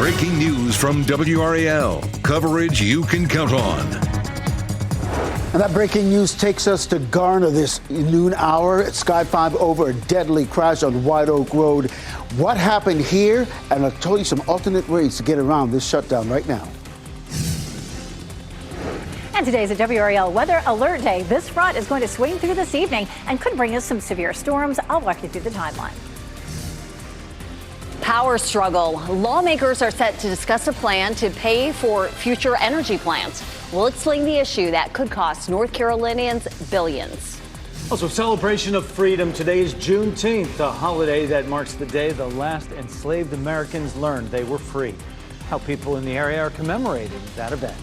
Breaking news from WRAL. Coverage you can count on. And that breaking news takes us to Garner this noon hour at Sky 5 over a deadly crash on White Oak Road. What happened here? And I'll tell you some alternate ways to get around this shutdown right now. And today's a WRAL Weather Alert Day. This front is going to swing through this evening and could bring us some severe storms. I'll walk you through the timeline. Power struggle. Lawmakers are set to discuss a plan to pay for future energy plants. We'll explain the issue that could cost North Carolinians billions. Also, celebration of freedom. Today is Juneteenth, a holiday that marks the day the last enslaved Americans learned they were free. How people in the area are commemorating that event.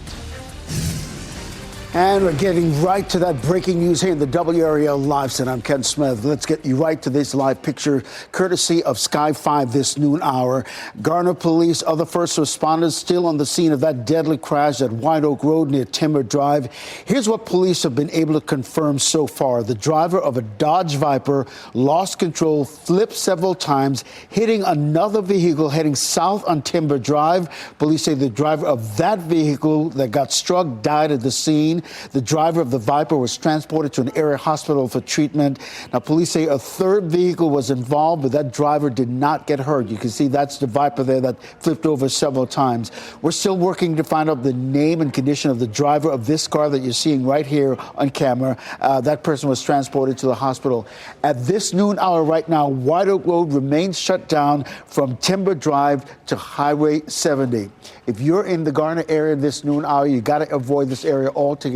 And we're getting right to that breaking news here in the WRAL Live Center. I'm Ken Smith. Let's get you right to this live picture, courtesy of Sky 5 this noon hour. Garner police, other first responders still on the scene of that deadly crash at White Oak Road near Timber Drive. Here's what police have been able to confirm so far. The driver of a Dodge Viper lost control, flipped several times, hitting another vehicle heading south on Timber Drive. Police say the driver of that vehicle that got struck died at the scene. The driver of the Viper was transported to an area hospital for treatment. Now, police say a third vehicle was involved, but that driver did not get hurt. You can see that's the Viper there that flipped over several times. We're still working to find out the name and condition of the driver of this car that you're seeing right here on camera. That person was transported to the hospital. At this noon hour right now, White Oak Road remains shut down from Timber Drive to Highway 70. If you're in the Garner area this noon hour, you got to avoid this area altogether.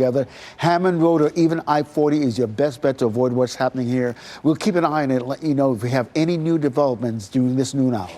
Hammond Road or even I-40 is your best bet to avoid what's happening here. We'll keep an eye on it and let you know if we have any new developments during this noon hour.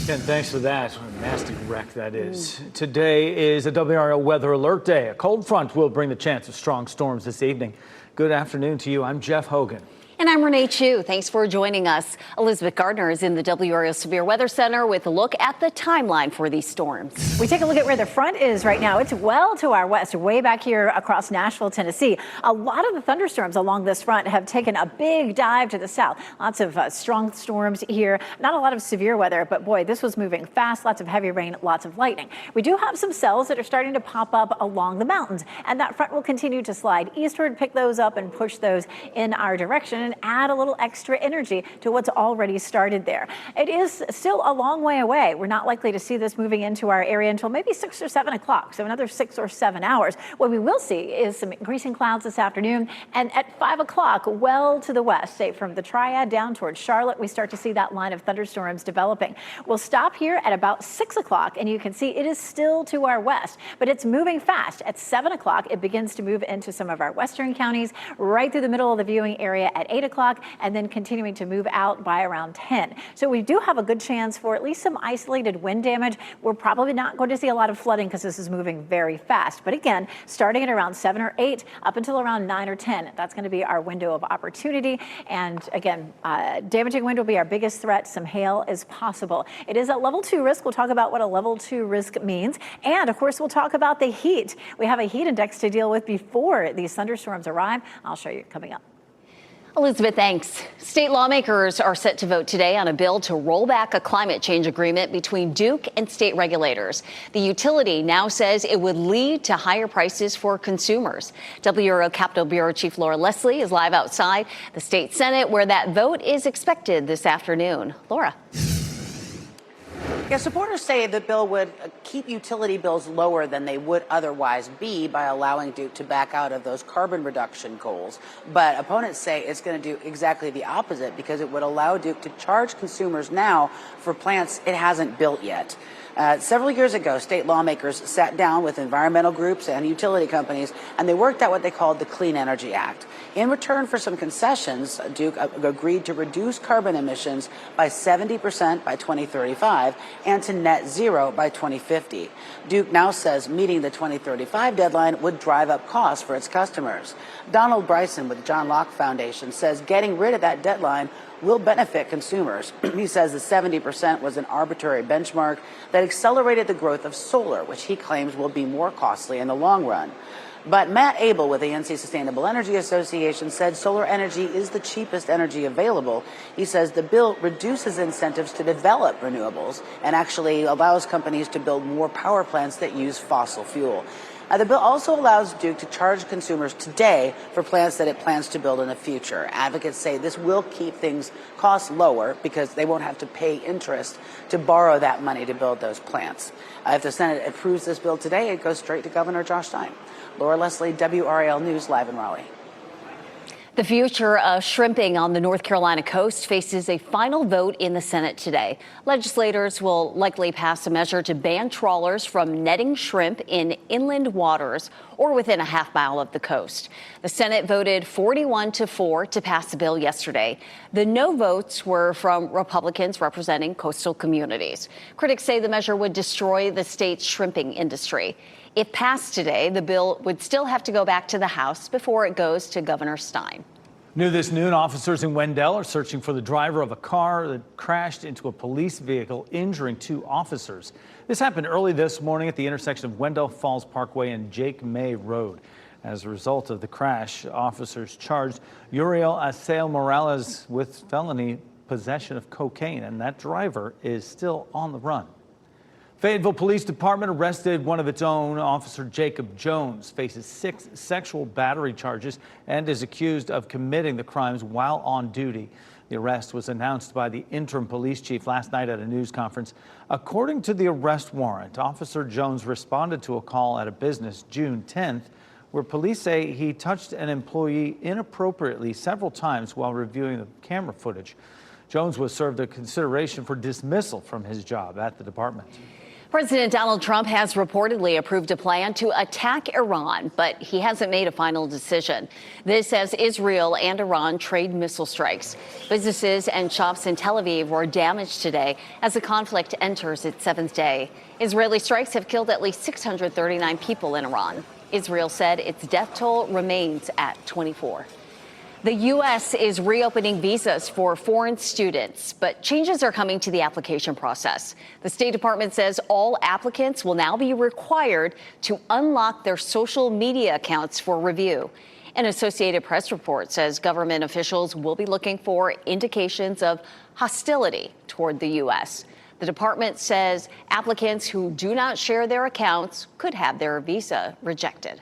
Ken, thanks for that. What a nasty wreck that is. Today is a WRAL Weather Alert Day. A cold front will bring the chance of strong storms this evening. Good afternoon to you. I'm Jeff Hogan. And I'm Renee Chu. Thanks for joining us. Elizabeth Gardner is in the WRAL Severe Weather Center with a look at the timeline for these storms. We take a look at where the front is right now. It's well to our west, way back here across Nashville, Tennessee. A lot of the thunderstorms along this front have taken a big dive to the south. Lots of strong storms here. Not a lot of severe weather, but boy, this was moving fast. Lots of heavy rain, lots of lightning. We do have some cells that are starting to pop up along the mountains, and that front will continue to slide eastward, pick those up and push those in our direction and add a little extra energy to what's already started there. It is still a long way away. We're not likely to see this moving into our area until maybe 6 or 7 o'clock, so another 6 or 7 hours. What we will see is some increasing clouds this afternoon, and at 5 o'clock, well to the west, say from the Triad down towards Charlotte, we start to see that line of thunderstorms developing. We'll stop here at about 6 o'clock, and you can see it is still to our west, but it's moving fast. At 7 o'clock, it begins to move into some of our western counties, right through the middle of the viewing area at 8 o'clock, and then continuing to move out by around 10. So we do have a good chance for at least some isolated wind damage. We're probably not going to see a lot of flooding because this is moving very fast. But again, starting at around 7 or 8 up until around 9 or 10, that's going to be our window of opportunity. And again, damaging wind will be our biggest threat. Some hail is possible. It is a level 2 risk. We'll talk about what a level 2 risk means. And of course, we'll talk about the heat. We have a heat index to deal with before these thunderstorms arrive. I'll show you coming up. Elizabeth, thanks. State lawmakers are set to vote today on a bill to roll back a climate change agreement between Duke and state regulators. The utility now says it would lead to higher prices for consumers. WRAL Capitol Bureau Chief Laura Leslie is live outside the state Senate, where that vote is expected this afternoon. Laura. Yeah, supporters say the bill would keep utility bills lower than they would otherwise be by allowing Duke to back out of those carbon reduction goals. But opponents say it's going to do exactly the opposite because it would allow Duke to charge consumers now for plants it hasn't built yet. Several years ago, state lawmakers sat down with environmental groups and utility companies, and they worked out what they called the Clean Energy Act. In return for some concessions, Duke agreed to reduce carbon emissions by 70% by 2035 and to net zero by 2050. Duke now says meeting the 2035 deadline would drive up costs for its customers. Donald Bryson with the John Locke Foundation says getting rid of that deadline will benefit consumers. He says the 70% was an arbitrary benchmark that accelerated the growth of solar, which he claims will be more costly in the long run. But Matt Abel with the NC Sustainable Energy Association said solar energy is the cheapest energy available. He says the bill reduces incentives to develop renewables and actually allows companies to build more power plants that use fossil fuel. The bill also allows Duke to charge consumers today for plants that it plans to build in the future. Advocates say this will keep costs lower because they won't have to pay interest to borrow that money to build those plants. If the Senate approves this bill today, it goes straight to Governor Josh Stein. Laura Leslie, WRAL News, live in Raleigh. The future of shrimping on the North Carolina coast faces a final vote in the Senate today. Legislators will likely pass a measure to ban trawlers from netting shrimp in inland waters or within a half-mile of the coast. The Senate voted 41-4 to pass the bill yesterday. The no votes were from Republicans representing coastal communities. Critics say the measure would destroy the state's shrimping industry. If passed today, the bill would still have to go back to the House before it goes to Governor Stein. New this noon, officers in Wendell are searching for the driver of a car that crashed into a police vehicle, injuring 2 officers. This happened early this morning at the intersection of Wendell Falls Parkway and Jake May Road. As a result of the crash, officers charged Uriel Acel Morales with felony possession of cocaine, and that driver is still on the run. Fayetteville Police Department arrested one of its own. Officer Jacob Jones faces 6 sexual battery charges and is accused of committing the crimes while on duty. The arrest was announced by the interim police chief last night at a news conference. According to the arrest warrant, Officer Jones responded to a call at a business June 10th, where police say he touched an employee inappropriately several times while reviewing the camera footage. Jones was served a consideration for dismissal from his job at the department. President Donald Trump has reportedly approved a plan to attack Iran, but he hasn't made a final decision. This as Israel and Iran trade missile strikes. Businesses and shops in Tel Aviv were damaged today as the conflict enters its 7th day. Israeli strikes have killed at least 639 people in Iran. Israel said its death toll remains at 24. The U.S. is reopening visas for foreign students, but changes are coming to the application process. The State Department says all applicants will now be required to unlock their social media accounts for review. An Associated Press report says government officials will be looking for indications of hostility toward the U.S. The department says applicants who do not share their accounts could have their visa rejected.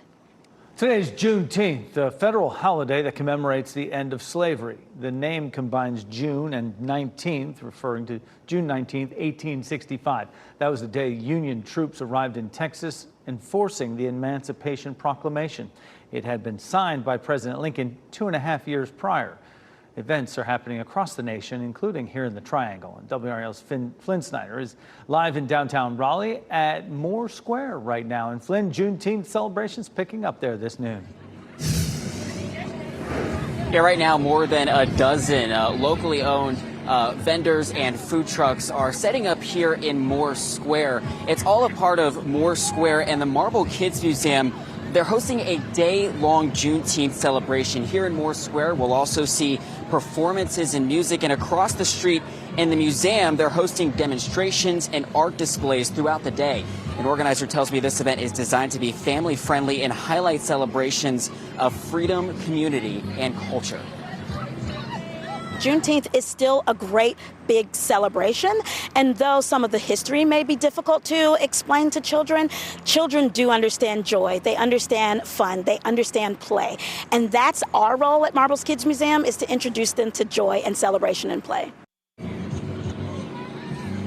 Today is Juneteenth, a federal holiday that commemorates the end of slavery. The name combines June and 19th, referring to June 19th, 1865. That was the day Union troops arrived in Texas, enforcing the Emancipation Proclamation. It had been signed by President Lincoln 2.5 years prior. Events are happening across the nation, including here in the Triangle. And WRAL's Flynn Snyder is live in downtown Raleigh at Moore Square right now. And Flynn, Juneteenth celebrations picking up there this noon. Yeah, right now more than a dozen locally owned vendors and food trucks are setting up here in Moore Square. It's all a part of Moore Square and the Marble Kids Museum. They're hosting a day-long Juneteenth celebration here in Moore Square. We'll also see performances and music, and across the street in the museum, they're hosting demonstrations and art displays throughout the day. An organizer tells me this event is designed to be family-friendly and highlight celebrations of freedom, community, and culture. Juneteenth is still a great big celebration, and though some of the history may be difficult to explain to children, children do understand joy, they understand fun, they understand play. And that's our role at Marble Kids Museum, is to introduce them to joy and celebration and play.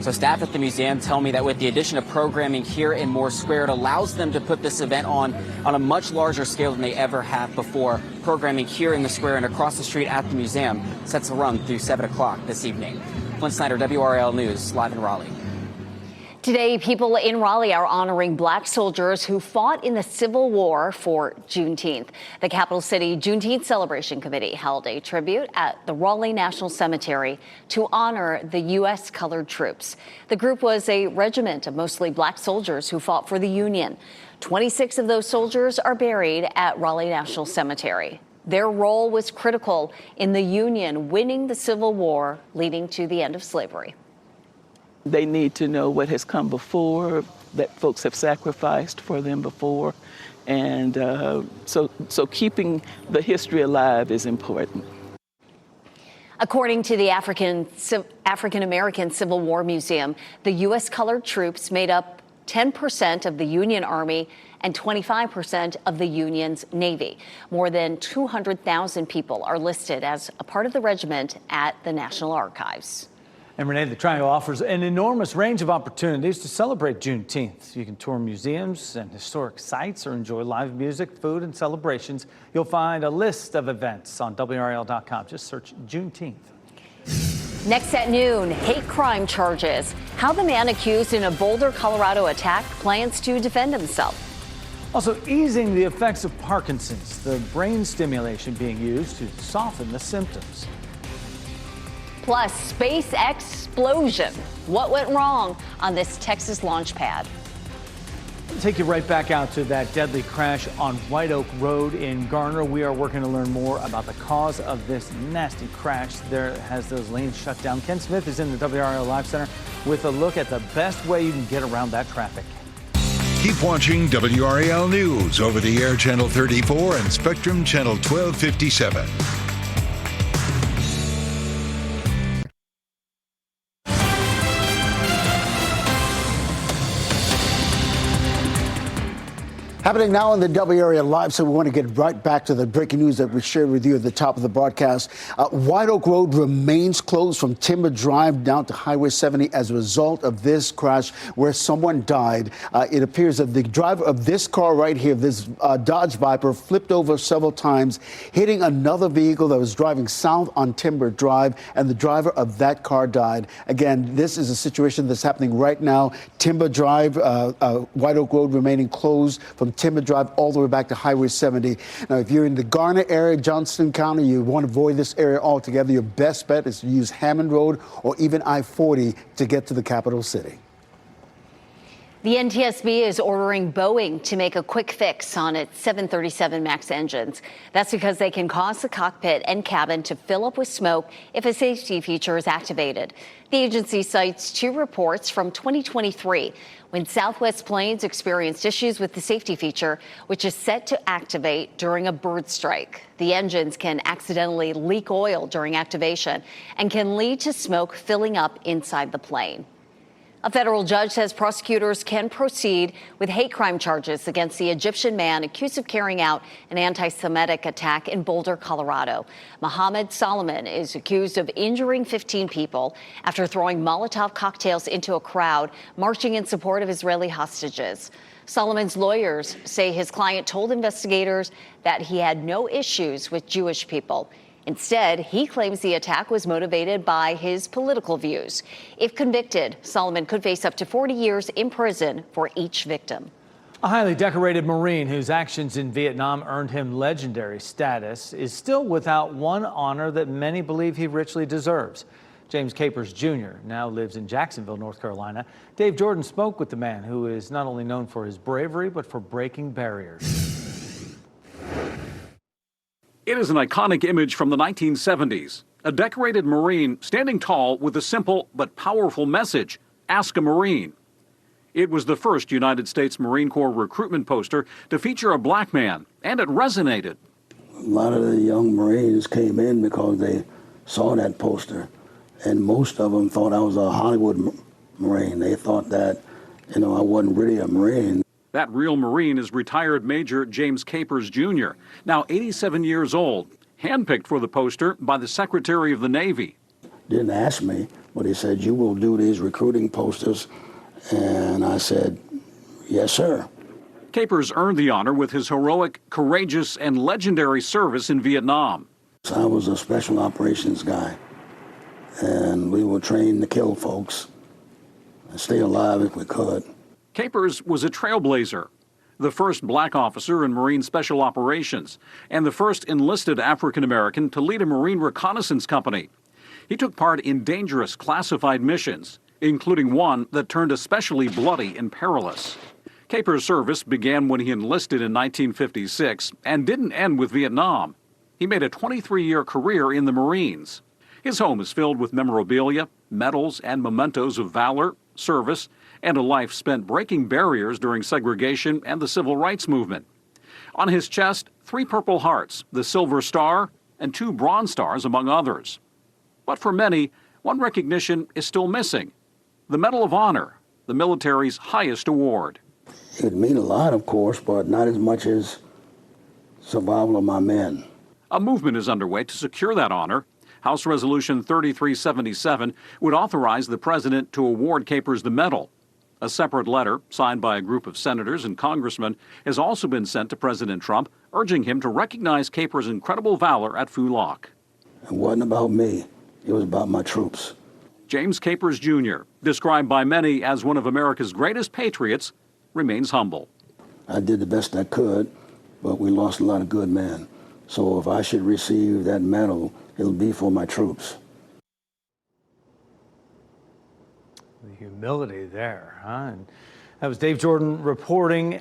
So staff at the museum tell me that with the addition of programming here in Moore Square, it allows them to put this event on a much larger scale than they ever have before. Programming here in the square and across the street at the museum sets to run through 7 o'clock this evening. Flynn Snyder, WRAL News, live in Raleigh. Today, people in Raleigh are honoring black soldiers who fought in the Civil War for Juneteenth. The capital city Juneteenth Celebration Committee held a tribute at the Raleigh National Cemetery to honor the U.S. colored troops. The group was a regiment of mostly black soldiers who fought for the Union. 26 of those soldiers are buried at Raleigh National Cemetery. Their role was critical in the Union winning the Civil War, leading to the end of slavery. They need to know what has come before, that folks have sacrificed for them before. And so keeping the history alive is important. According to the African American Civil War Museum, the U.S. colored troops made up 10% of the Union Army and 25% of the Union's Navy. More than 200,000 people are listed as a part of the regiment at the National Archives. And Renee, the Triangle offers an enormous range of opportunities to celebrate Juneteenth. You can tour museums and historic sites or enjoy live music, food, and celebrations. You'll find a list of events on WRAL.com. Just search Juneteenth. Next at noon, hate crime charges. How the man accused in a Boulder, Colorado attack plans to defend himself. Also, easing the effects of Parkinson's, the brain stimulation being used to soften the symptoms. Plus, space explosion. What went wrong on this Texas launch pad? I'll take you right back out to that deadly crash on White Oak Road in Garner. We are working to learn more about the cause of this nasty crash. There has those lanes shut down. Ken Smith is in the WRAL Live Center with a look at the best way you can get around that traffic. Keep watching WRAL News over the air Channel 34 and Spectrum Channel 1257. Happening now on the WRAL Live, so we want to get right back to the breaking news that we shared with you at the top of the broadcast. White Oak Road remains closed from Timber Drive down to Highway 70 as a result of this crash where someone died. It appears that the driver of this car right here, this Dodge Viper, flipped over several times, hitting another vehicle that was driving south on Timber Drive, and the driver of that car died. Again, this is a situation that's happening right now. Timber Drive, White Oak Road remaining closed from Timber Drive all the way back to Highway 70. Now, if you're in the Garner area, Johnston County, you want to avoid this area altogether, your best bet is to use Hammond Road or even I-40 to get to the capital city. The NTSB is ordering Boeing to make a quick fix on its 737 MAX engines. That's because they can cause the cockpit and cabin to fill up with smoke if a safety feature is activated. The agency cites two reports from 2023 when Southwest Planes experienced issues with the safety feature, which is set to activate during a bird strike. The engines can accidentally leak oil during activation and can lead to smoke filling up inside the plane. A federal judge says prosecutors can proceed with hate crime charges against the Egyptian man accused of carrying out an anti-Semitic attack in Boulder, Colorado. Mohammed Solomon is accused of injuring 15 people after throwing Molotov cocktails into a crowd marching in support of Israeli hostages. Solomon's lawyers say his client told investigators that he had no issues with Jewish people. Instead, he claims the attack was motivated by his political views. If convicted, Solomon could face up to 40 years in prison for each victim. A highly decorated Marine whose actions in Vietnam earned him legendary status is still without one honor that many believe he richly deserves. James Capers Jr. now lives in Jacksonville, North Carolina. Dave Jordan spoke with the man who is not only known for his bravery, but for breaking barriers. It is an iconic image from the 1970s. A decorated Marine standing tall with a simple but powerful message, "Ask a Marine." It was the first United States Marine Corps recruitment poster to feature a black man, and it resonated. A lot of the young Marines came in because they saw that poster, and most of them thought I was a Hollywood Marine. They thought that, I wasn't really a Marine. That real Marine is retired Major James Capers Jr., now 87 years old, handpicked for the poster by the Secretary of the Navy. Didn't ask me, but he said, "You will do these recruiting posters." And I said, "Yes, sir." Capers earned the honor with his heroic, courageous, and legendary service in Vietnam. I was a special operations guy, and we were trained to kill folks and stay alive if we could. Capers was a trailblazer, the first black officer in Marine Special Operations, and the first enlisted African-American to lead a Marine reconnaissance company. He took part in dangerous classified missions, including one that turned especially bloody and perilous. Capers' service began when he enlisted in 1956 and didn't end with Vietnam. He made a 23-year career in the Marines. His home is filled with memorabilia, medals, and mementos of valor, service, and a life spent breaking barriers during segregation and the civil rights movement. On his chest, 3 Purple Hearts, the Silver Star, and 2 Bronze Stars, among others. But for many, one recognition is still missing: the Medal of Honor, the military's highest award. It would mean a lot, of course, but not as much as survival of my men. A movement is underway to secure that honor. House Resolution 3377 would authorize the president to award Capers the medal. A separate letter, signed by a group of senators and congressmen, has also been sent to President Trump, urging him to recognize Capers' incredible valor at Phu Loc. It wasn't about me. It was about my troops. James Capers Jr., described by many as one of America's greatest patriots, remains humble. I did the best I could, but we lost a lot of good men. So if I should receive that medal, it'll be for my troops. The humility there, huh? And that was Dave Jordan reporting.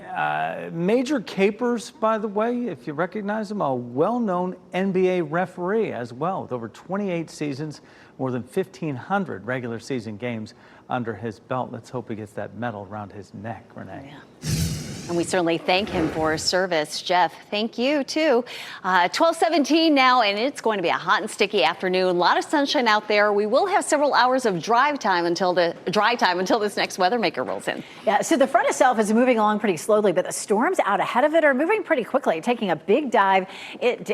Major Capers, by the way, if you recognize him, a well-known NBA referee as well, with over 28 seasons, more than 1,500 regular season games under his belt. Let's hope he gets that medal around his neck, Renee. Yeah. And we certainly thank him for his service. Jeff, thank you, too. 12:17 now, and it's going to be a hot and sticky afternoon. A lot of sunshine out there. We will have several hours of dry time until this next weather maker rolls in. Yeah, so the front itself is moving along pretty slowly, but the storms out ahead of it are moving pretty quickly, taking a big dive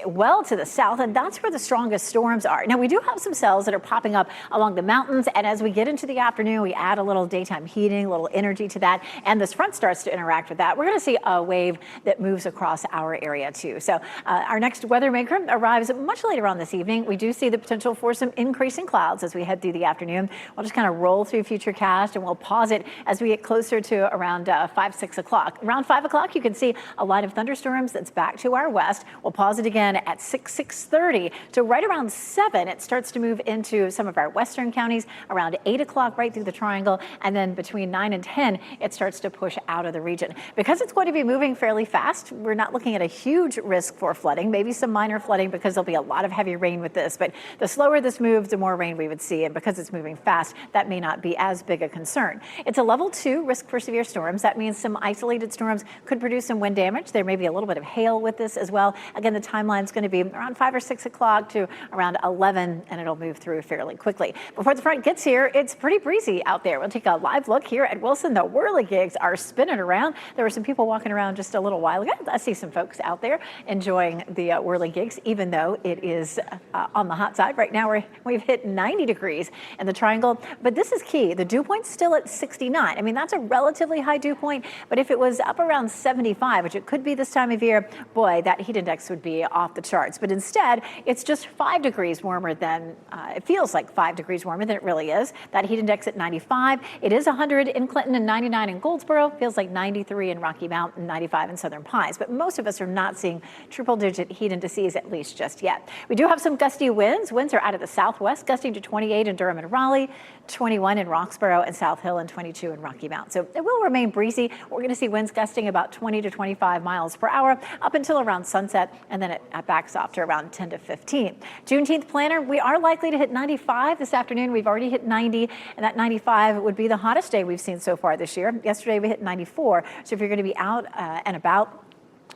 well to the south, and that's where the strongest storms are. Now, we do have some cells that are popping up along the mountains, and as we get into the afternoon, we add a little daytime heating, a little energy to that, and this front starts to interact with that. We're going to see a wave that moves across our area too. So our next weather maker arrives much later on this evening. We do see the potential for some increasing clouds as we head through the afternoon. We'll just kind of roll through Futurecast and we'll pause it as we get closer to around 5, 6 o'clock. Around 5 o'clock, you can see a line of thunderstorms that's back to our west. We'll pause it again at 6:30 to right around 7. It starts to move into some of our western counties around 8 o'clock right through the triangle. And then between 9 and 10, it starts to push out of the region. Because it's going to be moving fairly fast, we're not looking at a huge risk for flooding, maybe some minor flooding because there'll be a lot of heavy rain with this. But the slower this moves, the more rain we would see. And because it's moving fast, that may not be as big a concern. It's a level 2 risk for severe storms. That means some isolated storms could produce some wind damage. There may be a little bit of hail with this as well. Again, the timeline is going to be around 5 or 6 o'clock to around 11, and it'll move through fairly quickly. Before the front gets here, it's pretty breezy out there. We'll take a live look here at Wilson. The whirligigs are spinning around. There were some people walking around just a little while ago. I see some folks out there enjoying the whirligigs, even though it is on the hot side. Right now, we've hit 90 degrees in the triangle, but this is key. The dew point's still at 69. I mean, that's a relatively high dew point, but if it was up around 75, which it could be this time of year, boy, that heat index would be off the charts. But instead, it's just 5 degrees warmer than, it feels like 5 degrees warmer than it really is. That heat index at 95. It is 100 in Clinton and 99 in Goldsboro. Feels like 93 in Rocky Mount and 95 in Southern Pines. But most of us are not seeing triple-digit heat indices, at least just yet. We do have some gusty winds. Winds are out of the southwest, gusting to 28 in Durham and Raleigh, 21 in Roxborough and South Hill, and 22 in Rocky Mount. So it will remain breezy. We're going to see winds gusting about 20 to 25 miles per hour up until around sunset, and then it backs off to around 10 to 15. Juneteenth planner, we are likely to hit 95 this afternoon. We've already hit 90, and that 95 would be the hottest day we've seen so far this year. Yesterday we hit 94. So if you're going to be out and about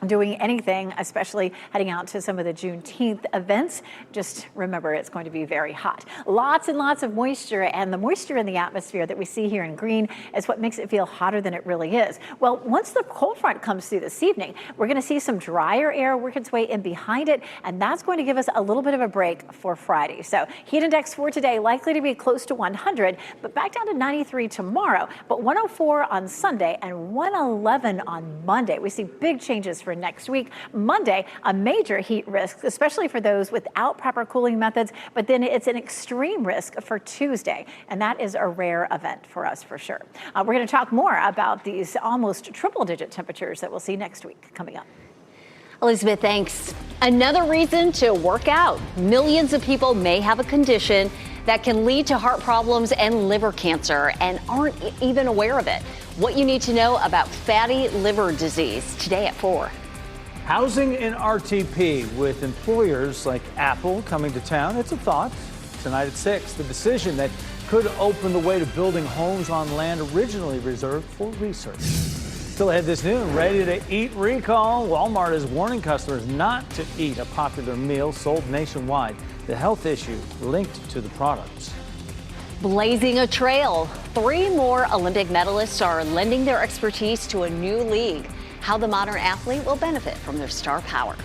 doing anything, especially heading out to some of the Juneteenth events, just remember it's going to be very hot. Lots and lots of moisture, and the moisture in the atmosphere that we see here in green is what makes it feel hotter than it really is. Well, once the cold front comes through this evening, we're going to see some drier air work its way in behind it, and that's going to give us a little bit of a break for Friday. So heat index for today likely to be close to 100, but back down to 93 tomorrow, but 104 on Sunday and 111 on Monday. We see big changes for next week. Monday, a major heat risk, especially for those without proper cooling methods, but then it's an extreme risk for Tuesday, and that is a rare event for us for sure. We're going to talk more about these almost triple-digit temperatures that we'll see next week coming up. Elizabeth, thanks. Another reason to work out. Millions of people may have a condition that can lead to heart problems and liver cancer and aren't even aware of it. What you need to know about fatty liver disease today at 4. Housing in RTP with employers like Apple coming to town. It's a thought. tonight at 6. The decision that could open the way to building homes on land originally reserved for research. Still ahead this noon, ready to eat recall. Walmart is warning customers not to eat a popular meal sold nationwide. The health issue linked to the products. Blazing a trail. 3 more Olympic medalists are lending their expertise to a new league. How the modern athlete will benefit from their star power.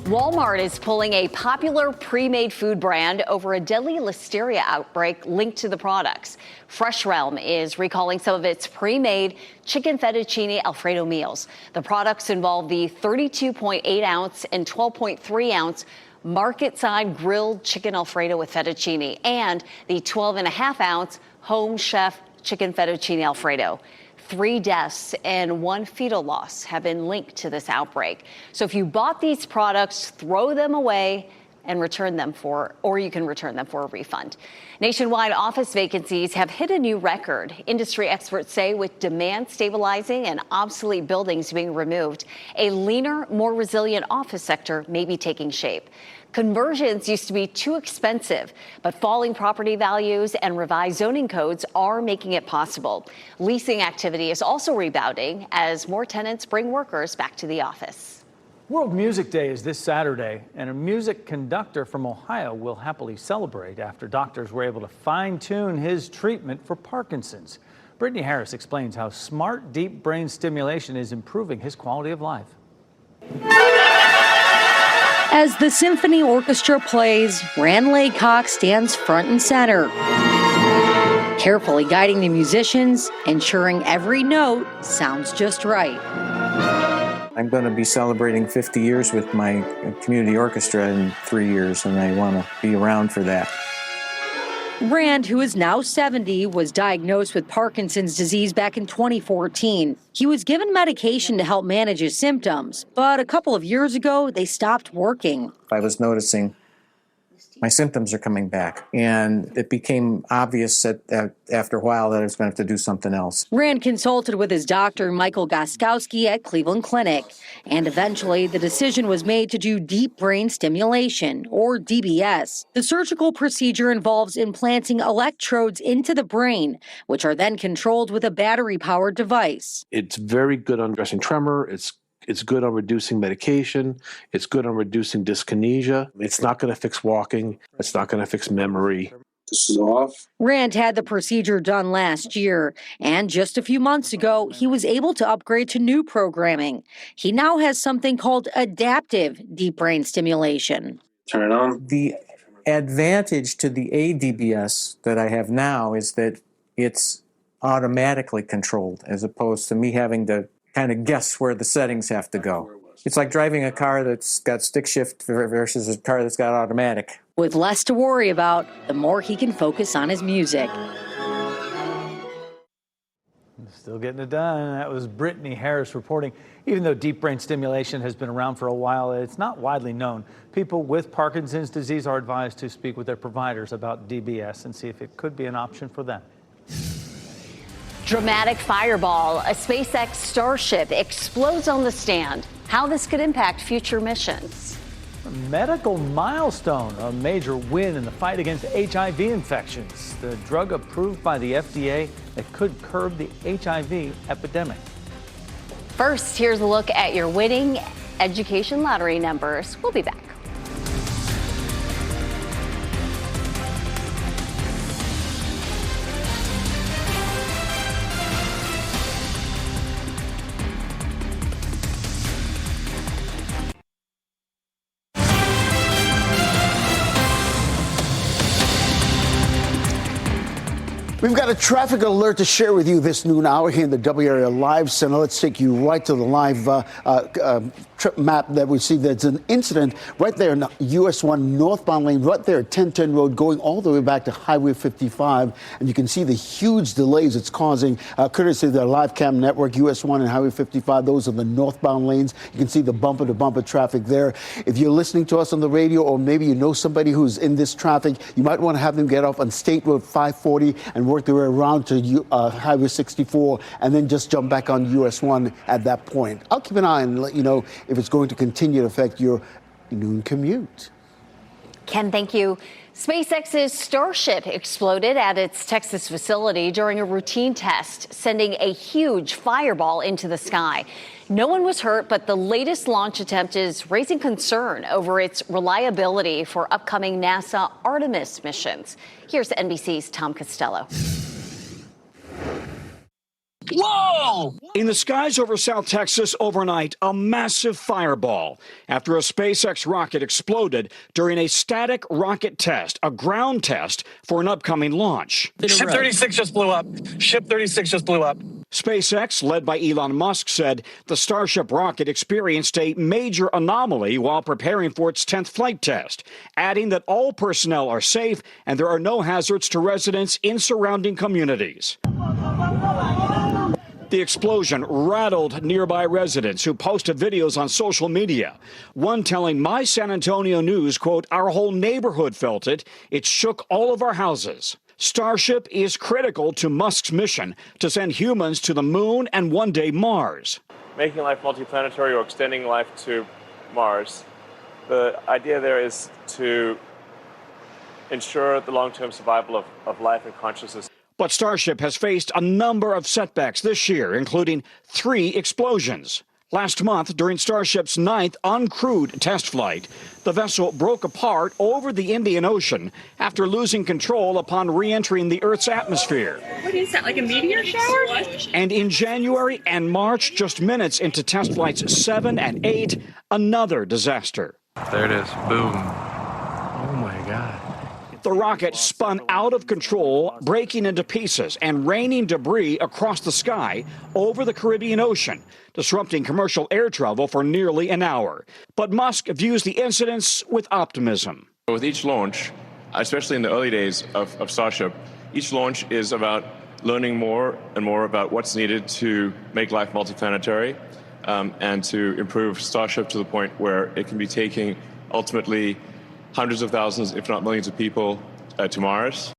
Walmart is pulling a popular pre-made food brand over a deadly listeria outbreak linked to the products. Fresh Realm is recalling some of its pre-made chicken fettuccine Alfredo meals. The products involve the 32.8 ounce and 12.3 ounce market-side grilled chicken Alfredo with fettuccine and the 12.5 ounce Home Chef chicken fettuccine Alfredo. 3 deaths and 1 fetal loss have been linked to this outbreak. So if you bought these products, throw them away and return them or you can return them for a refund. Nationwide office vacancies have hit a new record. Industry experts say with demand stabilizing and obsolete buildings being removed, a leaner, more resilient office sector may be taking shape. Conversions used to be too expensive, but falling property values and revised zoning codes are making it possible. Leasing activity is also rebounding as more tenants bring workers back to the office. World Music Day is this Saturday, and a music conductor from Ohio will happily celebrate after doctors were able to fine-tune his treatment for Parkinson's. Brittany Harris explains how smart, deep brain stimulation is improving his quality of life. As the symphony orchestra plays, Rand Laycock stands front and center, carefully guiding the musicians, ensuring every note sounds just right. I'm going to be celebrating 50 years with my community orchestra in 3 years, and I want to be around for that. Rand, who is now 70, was diagnosed with Parkinson's disease back in 2014. He was given medication to help manage his symptoms, but a couple of years ago, they stopped working. I was noticing my symptoms are coming back, and it became obvious that after a while that I was going to have to do something else. Rand consulted with his doctor, Michael Goskowski, at Cleveland Clinic, and eventually the decision was made to do deep brain stimulation, or DBS. The surgical procedure involves implanting electrodes into the brain, which are then controlled with a battery-powered device. It's very good on addressing tremor. It's good on reducing medication. It's good on reducing dyskinesia. It's not going to fix walking. It's not going to fix memory. This is off. Rand had the procedure done last year, and just a few months ago, he was able to upgrade to new programming. He now has something called adaptive deep brain stimulation. Turn it on. The advantage to the ADBS that I have now is that it's automatically controlled, as opposed to me having to kind of guess where the settings have to go. It's like driving a car that's got stick shift versus a car that's got automatic. With less to worry about, the more he can focus on his music. Still getting it done. That was Brittany Harris reporting. Even though deep brain stimulation has been around for a while, it's not widely known. People with Parkinson's disease are advised to speak with their providers about DBS and see if it could be an option for them. Dramatic fireball. A SpaceX Starship explodes on the stand. How this could impact future missions. A medical milestone, a major win in the fight against HIV infections. The drug approved by the FDA that could curb the HIV epidemic. First, here's a look at your winning education lottery numbers. We'll be back. We've got a traffic alert to share with you this noon hour here in the WRAL Live Center. Let's take you right to the live trip map that we see, there's an incident right there in the US 1 northbound lane, right there at 1010 Road, going all the way back to Highway 55. And you can see the huge delays it's causing, courtesy of their live cam network, US 1 and Highway 55. Those are the northbound lanes. You can see the bumper-to-bumper traffic there. If you're listening to us on the radio, or maybe you know somebody who's in this traffic, you might want to have them get off on State Road 540 and work their way around to Highway 64 and then just jump back on US 1 at that point. I'll keep an eye and let you know if it's going to continue to affect your noon commute. Ken, thank you. SpaceX's Starship exploded at its Texas facility during a routine test, sending a huge fireball into the sky. No one was hurt, but the latest launch attempt is raising concern over its reliability for upcoming NASA Artemis missions. Here's NBC's Tom Costello. Whoa! In the skies over South Texas overnight, a massive fireball after a SpaceX rocket exploded during a static rocket test, a ground test for an upcoming launch. Ship 36 just blew up. Ship 36 just blew up. SpaceX, led by Elon Musk, said the Starship rocket experienced a major anomaly while preparing for its 10th flight test, adding that all personnel are safe and there are no hazards to residents in surrounding communities. The explosion rattled nearby residents who posted videos on social media. One telling My San Antonio News, quote, "Our whole neighborhood felt it. It shook all of our houses." Starship is critical to Musk's mission to send humans to the moon and one day Mars. Making life multiplanetary or extending life to Mars, the idea there is to ensure the long-term survival of life and consciousness. But Starship has faced a number of setbacks this year, including 3 explosions. Last month, during Starship's 9th uncrewed test flight, the vessel broke apart over the Indian Ocean after losing control upon re-entering the Earth's atmosphere. What is that, like a meteor shower? And in January and March, just minutes into test flights 7 and 8, another disaster. There it is. Boom. Oh, my God. The rocket spun out of control, breaking into pieces and raining debris across the sky over the Caribbean Ocean, disrupting commercial air travel for nearly an hour. But Musk views the incidents with optimism. With each launch, especially in the early days of Starship, each launch is about learning more and more about what's needed to make life multiplanetary and to improve Starship to the point where it can be taking ultimately hundreds of thousands, if not millions of people to Mars.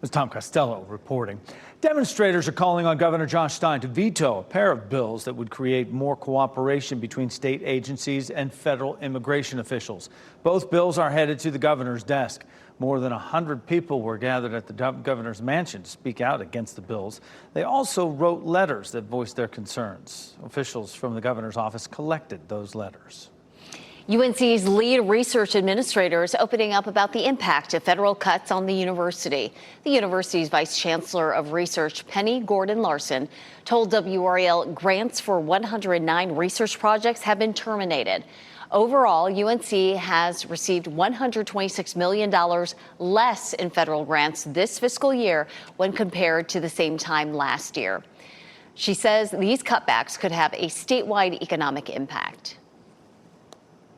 This is Tom Costello reporting. Demonstrators are calling on Governor Josh Stein to veto a pair of bills that would create more cooperation between state agencies and federal immigration officials. Both bills are headed to the governor's desk. More than 100 people were gathered at the governor's mansion to speak out against the bills. They also wrote letters that voiced their concerns. Officials from the governor's office collected those letters. UNC's lead research administrator is opening up about the impact of federal cuts on the university. The university's vice chancellor of research, Penny Gordon-Larson, told WRAL grants for 109 research projects have been terminated. Overall, UNC has received $126 million less in federal grants this fiscal year when compared to the same time last year. She says these cutbacks could have a statewide economic impact.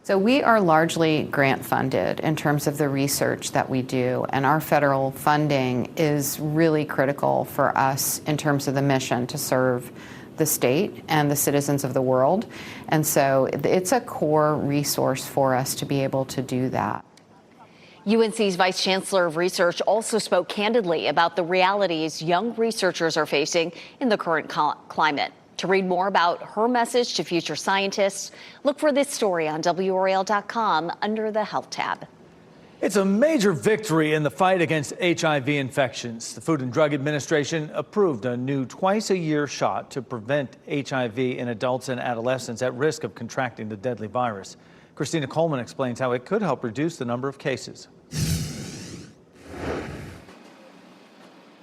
So we are largely grant funded in terms of the research that we do, and our federal funding is really critical for us in terms of the mission to serve the state and the citizens of the world. And so it's a core resource for us to be able to do that. UNC's vice chancellor of research also spoke candidly about the realities young researchers are facing in the current climate. To read more about her message to future scientists, look for this story on WRAL.com under the Health tab. It's a major victory in the fight against HIV infections. The Food and Drug Administration approved a new twice-a-year shot to prevent HIV in adults and adolescents at risk of contracting the deadly virus. Christina Coleman explains how it could help reduce the number of cases.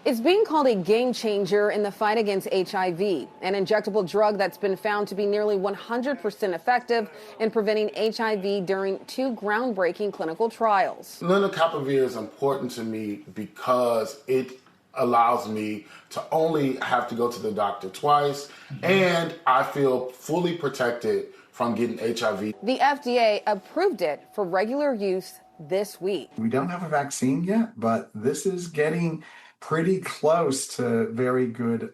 It's being called a game changer in the fight against HIV, an injectable drug that's been found to be nearly 100% effective in preventing HIV during 2 groundbreaking clinical trials. Lenacapavir is important to me because it allows me to only have to go to the doctor twice, and I feel fully protected from getting HIV. The FDA approved it for regular use this week. We don't have a vaccine yet, but this is getting pretty close to very good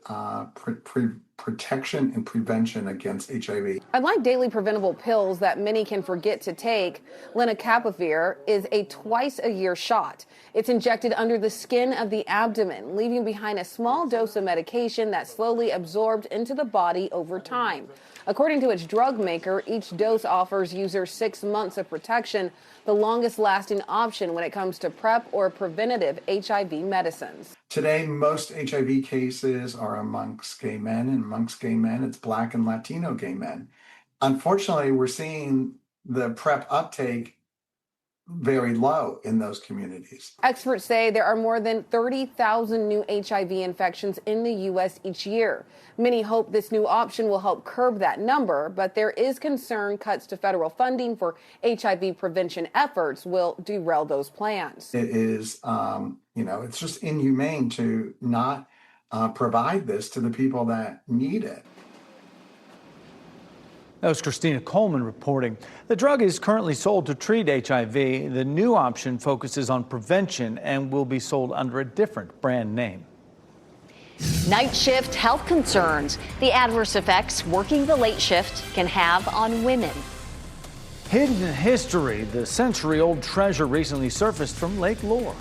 protection and prevention against HIV. Unlike daily preventable pills that many can forget to take, lenacapavir is a twice-a-year shot. It's injected under the skin of the abdomen, leaving behind a small dose of medication that's slowly absorbed into the body over time. According to its drug maker, each dose offers users 6 months of protection, the longest lasting option when it comes to PrEP or preventative HIV medicines. Today, most HIV cases are amongst gay men, and amongst gay men, it's Black and Latino gay men. Unfortunately, we're seeing the PrEP uptake very low in those communities. Experts say there are more than 30,000 new HIV infections in the U.S. each year. Many hope this new option will help curb that number, but there is concern cuts to federal funding for HIV prevention efforts will derail those plans. It is, it's just inhumane to not provide this to the people that need it. That was Christina Coleman reporting. The drug is currently sold to treat HIV. The new option focuses on prevention and will be sold under a different brand name. Night shift health concerns, the adverse effects working the late shift can have on women. Hidden in history, the century-old treasure recently surfaced from Lake Lure.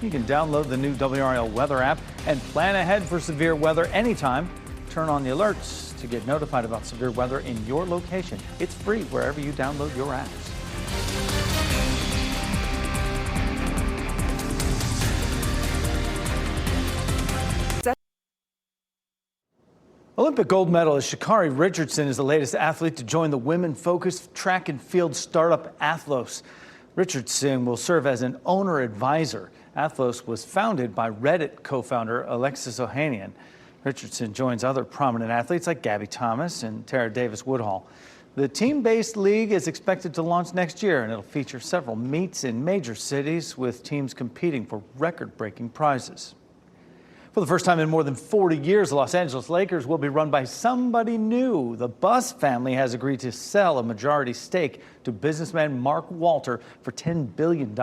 You can download the new WRAL weather app and plan ahead for severe weather anytime. Turn on the alerts to get notified about severe weather in your location. It's free wherever you download your apps. Olympic gold medalist Sha'Carri Richardson is the latest athlete to join the women-focused track and field startup Athlos. Richardson will serve as an owner advisor. Athlos was founded by Reddit co-founder Alexis Ohanian. Richardson joins other prominent athletes like Gabby Thomas and Tara Davis-Woodhall. The team-based league is expected to launch next year, and it'll feature several meets in major cities with teams competing for record-breaking prizes. For the first time in more than 40 years, the Los Angeles Lakers will be run by somebody new. The Buss family has agreed to sell a majority stake to businessman Mark Walter for $10 billion.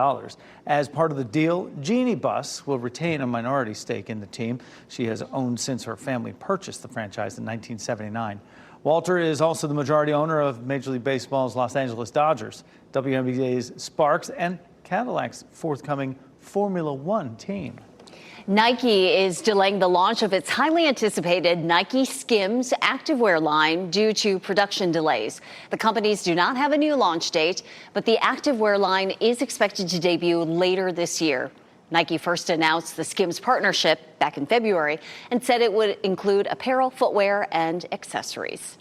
As part of the deal, Jeannie Buss will retain a minority stake in the team she has owned since her family purchased the franchise in 1979. Walter is also the majority owner of Major League Baseball's Los Angeles Dodgers, WNBA's Sparks, and Cadillac's forthcoming Formula One team. Nike is delaying the launch of its highly anticipated Nike Skims activewear line due to production delays. The companies do not have a new launch date, but the activewear line is expected to debut later this year. Nike first announced the Skims partnership back in February and said it would include apparel, footwear, and accessories.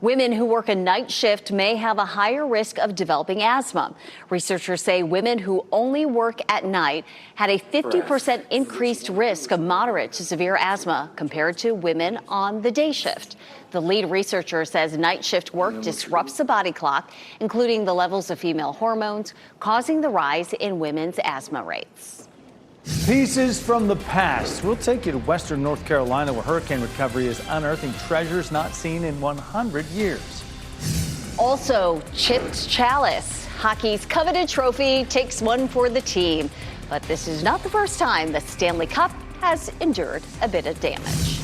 Women who work a night shift may have a higher risk of developing asthma. Researchers say women who only work at night had a 50% increased risk of moderate to severe asthma compared to women on the day shift. The lead researcher says night shift work disrupts the body clock, including the levels of female hormones, causing the rise in women's asthma rates. Pieces from the past. We'll take you to western North Carolina, where hurricane recovery is unearthing treasures not seen in 100 years. Also, chipped chalice. Hockey's coveted trophy takes one for the team. But this is not the first time the Stanley Cup has endured a bit of damage.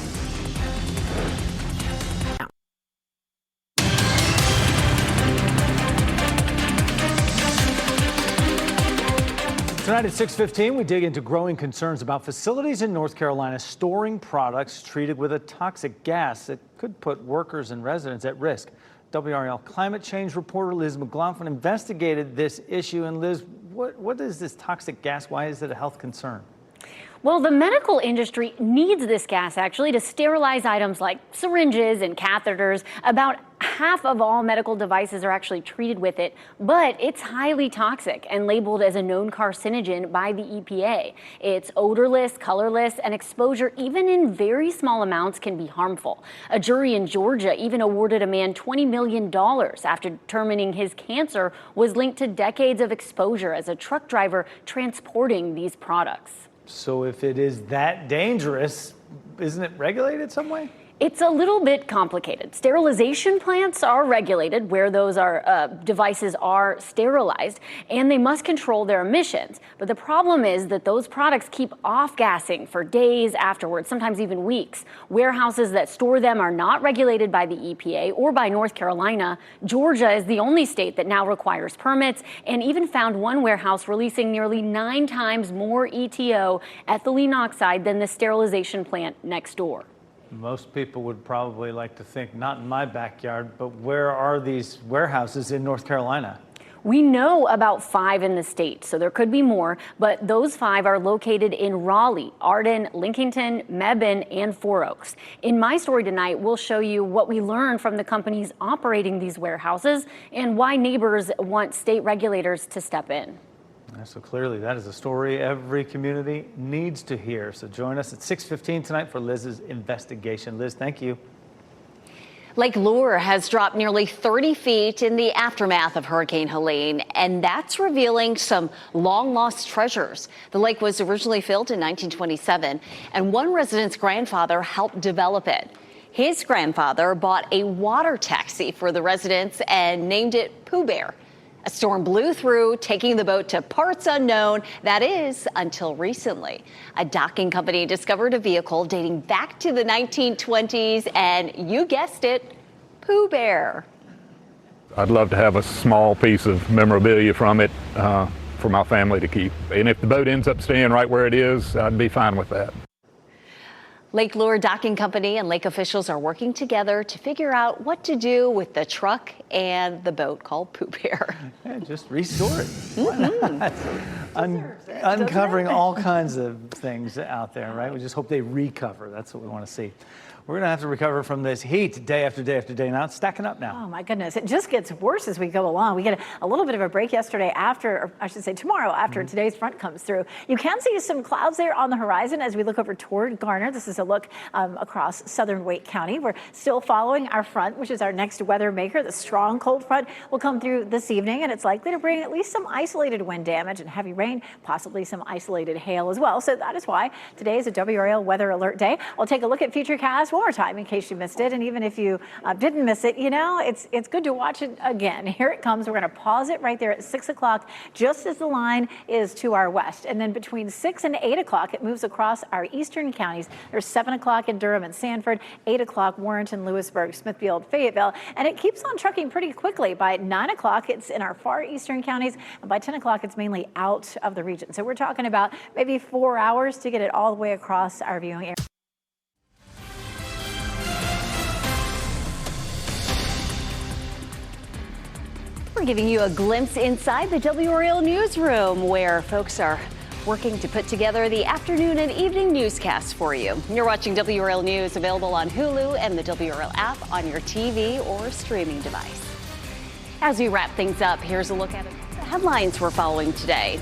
Tonight at 6:15, we dig into growing concerns about facilities in North Carolina storing products treated with a toxic gas that could put workers and residents at risk. WRAL climate change reporter Liz McLaughlin investigated this issue. And Liz, what is this toxic gas? Why is it a health concern? Well, the medical industry needs this gas actually to sterilize items like syringes and catheters. About half of all medical devices are actually treated with it, but it's highly toxic and labeled as a known carcinogen by the EPA. It's odorless, colorless, and exposure even in very small amounts can be harmful. A jury in Georgia even awarded a man $20 million after determining his cancer was linked to decades of exposure as a truck driver transporting these products. So if it is that dangerous, isn't it regulated some way? It's a little bit complicated. Sterilization plants are regulated where those devices are sterilized, and they must control their emissions. But the problem is that those products keep off-gassing for days afterwards, sometimes even weeks. Warehouses that store them are not regulated by the EPA or by North Carolina. Georgia is the only state that now requires permits, and even found one warehouse releasing nearly 9 times more ETO, ethylene oxide, than the sterilization plant next door. Most people would probably like to think, not in my backyard, but where are these warehouses in North Carolina? We know about 5 in the state, so there could be more, but those 5 are located in Raleigh, Arden, Lincolnton, Mebane, and Four Oaks. In my story tonight, we'll show you what we learned from the companies operating these warehouses and why neighbors want state regulators to step in. So clearly that is a story every community needs to hear. So join us at 6:15 tonight for Liz's investigation. Liz, thank you. Lake Lure has dropped nearly 30 feet in the aftermath of Hurricane Helene, and that's revealing some long-lost treasures. The lake was originally filled in 1927, and one resident's grandfather helped develop it. His grandfather bought a water taxi for the residents and named it Pooh Bear. A storm blew through, taking the boat to parts unknown, that is, until recently. A docking company discovered a vehicle dating back to the 1920s, and you guessed it, Pooh Bear. I'd love to have a small piece of memorabilia from it for my family to keep. And if the boat ends up staying right where it is, I'd be fine with that. Lake Lure Docking Company and lake officials are working together to figure out what to do with the truck and the boat called Pooh Bear. Yeah, just restore it. Why not? Uncovering all kinds of things out there, right? We just hope they recover. That's what we want to see. We're going to have to recover from this heat day after day after day. Now it's stacking up now. Oh, my goodness. It just gets worse as we go along. We get a little bit of a break yesterday after, or I should say tomorrow after today's front comes through. You can see some clouds there on the horizon as we look over toward Garner. This is a look across southern Wake County. We're still following our front, which is our next weather maker. The strong cold front will come through this evening, and it's likely to bring at least some isolated wind damage and heavy rain, possibly some isolated hail as well. So that is why today is a WRAL weather alert day. We'll take a look at Futurecast one more time in case you missed it. And even if you didn't miss it, you know, it's good to watch it again. Here it comes. We're going to pause it right there at 6 o'clock, just as the line is to our west. And then between 6 and 8 o'clock, it moves across our eastern counties. There's 7 o'clock in Durham and Sanford, 8 o'clock Warrenton, Lewisburg, Smithfield, Fayetteville. And it keeps on trucking pretty quickly. By 9 o'clock, it's in our far eastern counties. And by 10 o'clock, it's mainly out of the region. So we're talking about maybe 4 hours to get it all the way across our viewing area. We're giving you a glimpse inside the WRAL newsroom, where folks are working to put together the afternoon and evening newscasts for you. You're watching WRAL News, available on Hulu and the WRAL app on your TV or streaming device. As we wrap things up, here's a look at the headlines we're following today.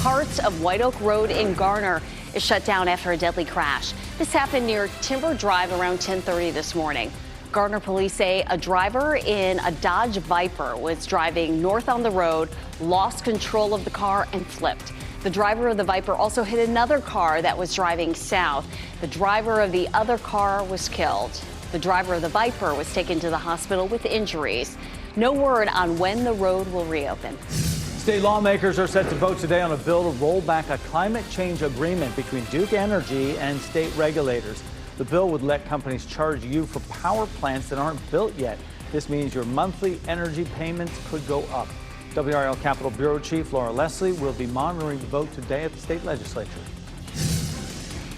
Parts of White Oak Road in Garner is shut down after a deadly crash. This happened near Timber Drive around 10:30 this morning. Garner police say a driver in a Dodge Viper was driving north on the road, lost control of the car, and flipped. The driver of the Viper also hit another car that was driving south. The driver of the other car was killed. The driver of the Viper was taken to the hospital with injuries. No word on when the road will reopen. State lawmakers are set to vote today on a bill to roll back a climate change agreement between Duke Energy and state regulators. The bill would let companies charge you for power plants that aren't built yet. This means your monthly energy payments could go up. WRAL Capitol Bureau Chief Laura Leslie will be monitoring the vote today at the state legislature.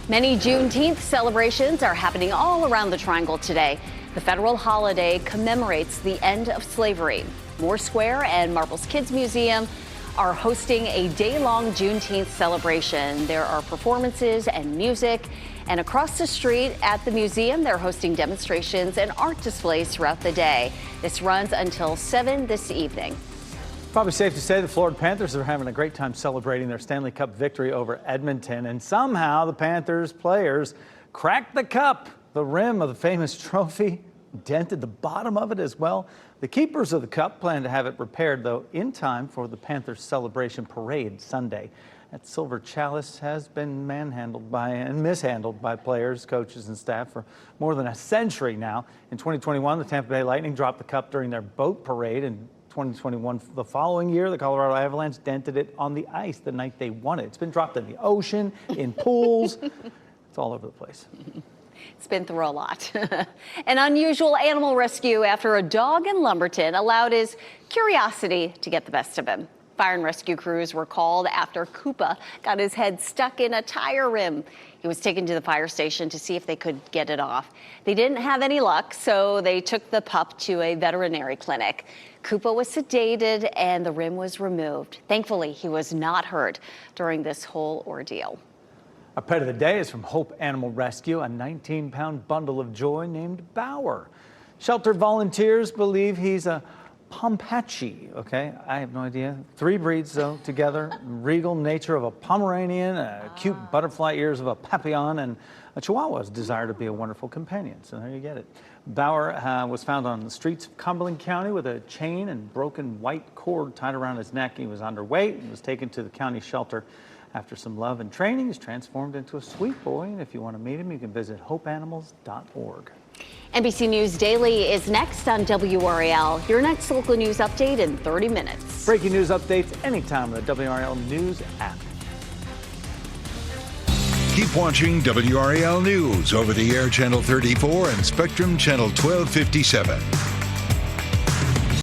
Many Juneteenth celebrations are happening all around the Triangle today. The federal holiday commemorates the end of slavery. Moore Square and Marbles Kids Museum are hosting a day-long Juneteenth celebration. There are performances and music. And across the street at the museum, they're hosting demonstrations and art displays throughout the day. This runs until 7 this evening. Probably safe to say the Florida Panthers are having a great time celebrating their Stanley Cup victory over Edmonton. And somehow the Panthers players cracked the cup. The rim of the famous trophy dented the bottom of it as well. The keepers of the cup plan to have it repaired, though, in time for the Panthers celebration parade Sunday. That silver chalice has been mishandled by players, coaches, and staff for more than a century now. In 2021, the Tampa Bay Lightning dropped the cup during their boat parade. In 2021, the following year, the Colorado Avalanche dented it on the ice the night they won it. It's been dropped in the ocean, in pools. It's all over the place. It's been through a lot. An unusual animal rescue after a dog in Lumberton allowed his curiosity to get the best of him. Fire and rescue crews were called after Koopa got his head stuck in a tire rim. He was taken to the fire station to see if they could get it off. They didn't have any luck, so they took the pup to a veterinary clinic. Koopa was sedated and the rim was removed. Thankfully, he was not hurt during this whole ordeal. Our pet of the day is from Hope Animal Rescue, a 19-pound bundle of joy named Bauer. Shelter volunteers believe he's a Pompachi, okay? I have no idea. 3 breeds, though, together. Regal nature of a Pomeranian, cute butterfly ears of a Papillon, and a Chihuahua's desire to be a wonderful companion. So there you get it. Bauer was found on the streets of Cumberland County with a chain and broken white cord tied around his neck. He was underweight and was taken to the county shelter. After some love and training, he's transformed into a sweet boy. And if you want to meet him, you can visit hopeanimals.org. NBC News Daily is next on WRAL. Your next local news update in 30 minutes. Breaking news updates anytime on the WRAL News app. Keep watching WRAL News over the air Channel 34 and Spectrum Channel 1257.